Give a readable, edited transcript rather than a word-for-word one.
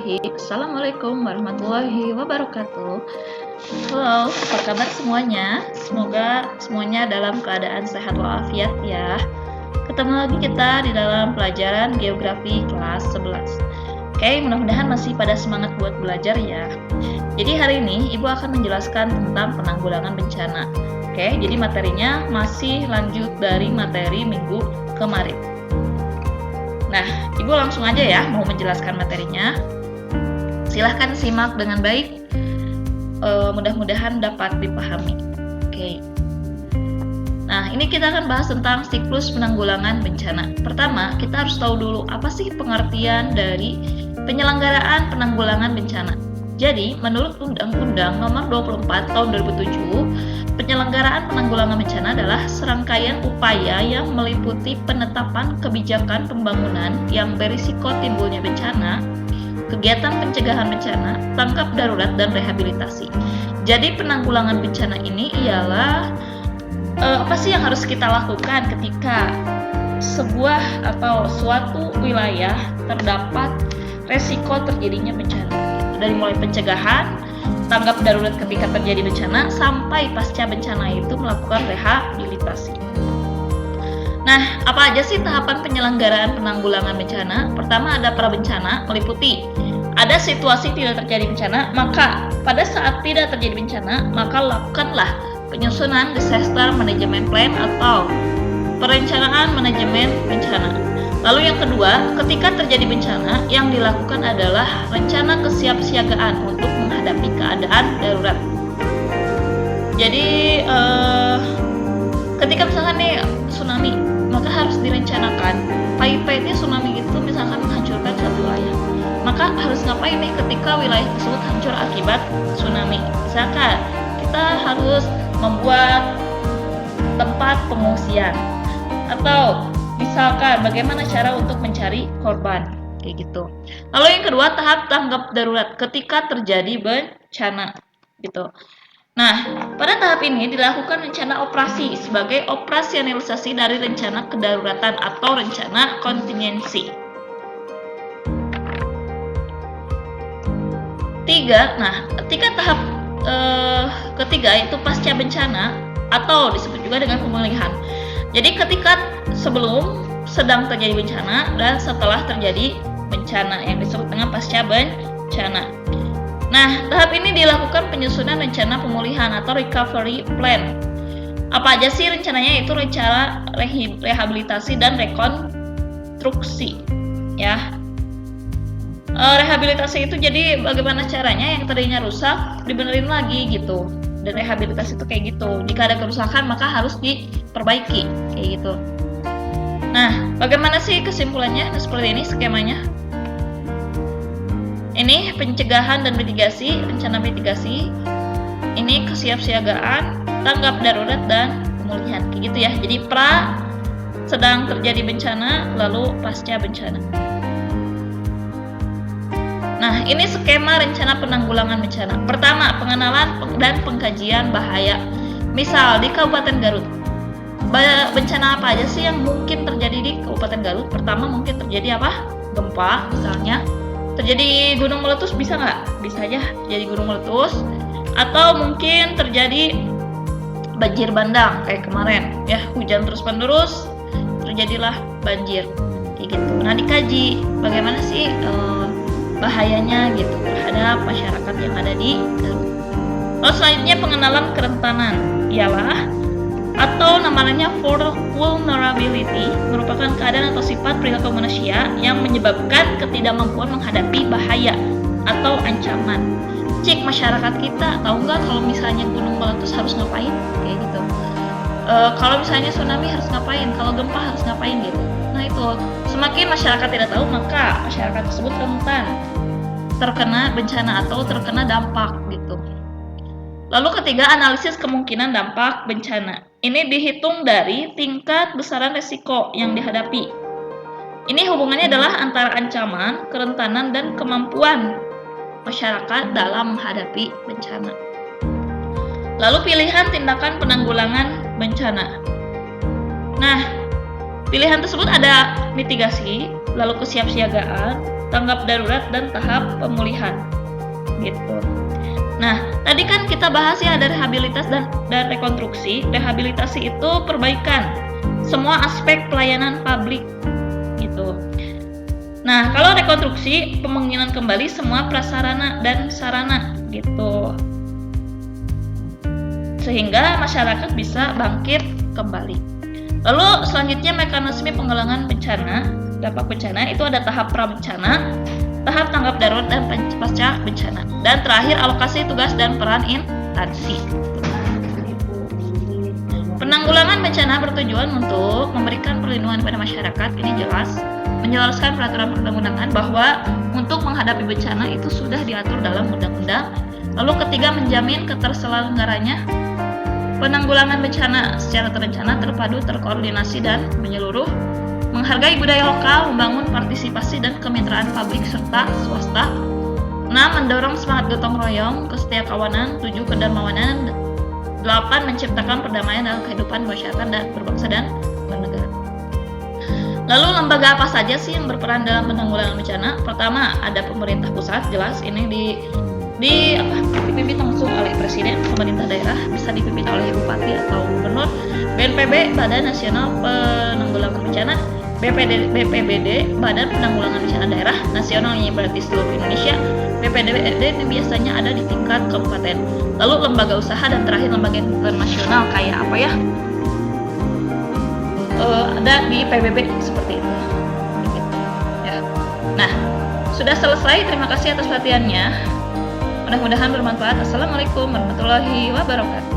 Assalamualaikum warahmatullahi wabarakatuh. Halo, apa kabar semuanya? Semoga semuanya dalam keadaan sehat walafiat ya. Ketemu lagi kita di dalam pelajaran geografi kelas 11. Oke, mudah-mudahan masih pada semangat buat belajar ya. Jadi hari ini Ibu akan menjelaskan tentang penanggulangan bencana. Oke, jadi materinya masih lanjut dari materi minggu kemarin. Nah, Ibu langsung aja ya mau menjelaskan materinya. Silahkan simak dengan baik. Mudah-mudahan dapat dipahami. Oke. Nah, ini kita akan bahas tentang siklus penanggulangan bencana. Pertama, kita harus tahu dulu apa sih pengertian dari penyelenggaraan penanggulangan bencana. Jadi, menurut Undang-Undang Nomor 24 Tahun 2007, penyelenggaraan penanggulangan bencana adalah serangkaian upaya yang meliputi penetapan kebijakan pembangunan yang berisiko timbulnya bencana, kegiatan pencegahan bencana, tanggap darurat, dan rehabilitasi. Jadi, penanggulangan bencana ini ialah apa sih yang harus kita lakukan ketika sebuah atau suatu wilayah terdapat resiko terjadinya bencana. Dari mulai pencegahan, tanggap darurat ketika terjadi bencana, sampai pasca bencana itu melakukan rehabilitasi. Nah, apa aja sih tahapan penyelenggaraan penanggulangan bencana? Pertama, ada prabencana, meliputi ada situasi tidak terjadi bencana, maka pada saat tidak terjadi bencana, maka lakukanlah penyusunan disaster management plan atau perencanaan manajemen bencana. Lalu yang kedua, ketika terjadi bencana, yang dilakukan adalah rencana kesiapsiagaan untuk menghadapi keadaan darurat. Jadi, ketika misalkan nih tsunami, maka harus direncanakan. Pahit-pahitnya tsunami itu misalkan menghancurkan satu wilayah, maka harus ngapain nih ketika wilayah tersebut hancur akibat tsunami? Misalkan kita harus membuat tempat pengungsian, atau misalkan bagaimana cara untuk mencari korban, kayak gitu. Lalu yang kedua, tahap tanggap darurat ketika terjadi bencana, gitu. Nah, pada tahap ini dilakukan rencana operasi sebagai operasionalisasi dari rencana kedaruratan atau rencana kontingensi. Ketika tahap ketiga itu pasca bencana atau disebut juga dengan pemulihan. Jadi ketika sebelum, sedang terjadi bencana, dan setelah terjadi bencana yang disebut dengan pasca bencana. Nah, tahap ini dilakukan penyusunan rencana pemulihan atau recovery plan. Apa aja sih rencananya? Itu rencana rehabilitasi dan rekonstruksi. Ya. Rehabilitasi itu jadi bagaimana caranya yang tadinya rusak dibenerin lagi gitu. Dan rehabilitasi itu kayak gitu. Jika ada kerusakan maka harus diperbaiki kayak gitu. Nah, bagaimana sih kesimpulannya? Nah, seperti ini skemanya. Ini pencegahan dan mitigasi, rencana mitigasi. Ini kesiapsiagaan, tanggap darurat, dan pemulihan kayak gitu ya. Jadi pra, sedang terjadi bencana, lalu pasca bencana. Nah, ini skema rencana penanggulangan bencana. Pertama, pengenalan dan pengkajian bahaya. Misal di Kabupaten Garut, bencana apa aja sih yang mungkin terjadi di Kabupaten Garut? Pertama, mungkin terjadi apa? Gempa misalnya. Terjadi gunung meletus, bisa nggak? Bisa aja terjadi gunung meletus. Atau mungkin terjadi banjir bandang kayak kemarin. Ya, hujan terus-menerus, terjadilah banjir. Kayak gitu. Nah, dikaji bagaimana sih bahayanya gitu terhadap masyarakat yang ada di Garut. Lalu selanjutnya pengenalan kerentanan ialah atau namanya vulnerability, merupakan keadaan atau sifat perilaku manusia yang menyebabkan ketidakmampuan menghadapi bahaya atau ancaman. Cek masyarakat kita tahu nggak kalau misalnya gunung meletus harus ngapain kayak gitu. Kalau misalnya tsunami harus ngapain, kalau gempa harus ngapain gitu. Nah itu, semakin masyarakat tidak tahu maka masyarakat tersebut rentan terkena bencana atau terkena dampak gitu. Lalu ketiga, analisis kemungkinan dampak bencana. Ini dihitung dari tingkat besaran resiko yang dihadapi. Ini hubungannya adalah antara ancaman, kerentanan, dan kemampuan masyarakat dalam menghadapi bencana. Lalu pilihan tindakan penanggulangan bencana. Nah, pilihan tersebut ada mitigasi, lalu kesiapsiagaan, tanggap darurat, dan tahap pemulihan. Gitu. Nah, tadi kan kita bahas ya ada rehabilitas dan rekonstruksi. Rehabilitasi itu perbaikan semua aspek pelayanan publik gitu. Nah, kalau rekonstruksi pembangunan kembali semua prasarana dan sarana gitu. Sehingga masyarakat bisa bangkit kembali. Lalu selanjutnya mekanisme penanggulangan bencana, dampak bencana itu ada tahap pra-bencana, tahap tanggap darurat, dan pasca bencana. Dan terakhir alokasi tugas dan peran instansi. Penanggulangan bencana bertujuan untuk memberikan perlindungan kepada masyarakat. Ini jelas menjelaskan peraturan perundang-undangan bahwa untuk menghadapi bencana itu sudah diatur dalam undang-undang. Lalu ketiga, menjamin keterselenggaranya penanggulangan bencana secara terencana, terpadu, terkoordinasi, dan menyeluruh, menghargai budaya lokal, membangun partisipasi dan kemitraan publik serta swasta. 6. Mendorong semangat gotong royong, kesetiakawanan. 7. Kedermawanan. 8. Menciptakan perdamaian dalam kehidupan masyarakat dan berbangsa dan bernegara. Lalu lembaga apa saja sih yang berperan dalam penanggulangan bencana? Pertama, ada pemerintah pusat, jelas ini dipimpin langsung oleh presiden. Pemerintah daerah bisa dipimpin oleh bupati atau gubernur. BNPB, Badan Nasional Penanggulangan Bencana. BPBD, Badan Penanggulangan Bencana Daerah Nasional, yang berarti seluruh Indonesia. BPBD ini biasanya ada di tingkat kabupaten. Lalu lembaga usaha, dan terakhir lembaga internasional kayak apa ya? Ada di PBB seperti itu. Ya. Nah, sudah selesai. Terima kasih atas perhatiannya. Mudah-mudahan bermanfaat. Assalamualaikum warahmatullahi wabarakatuh.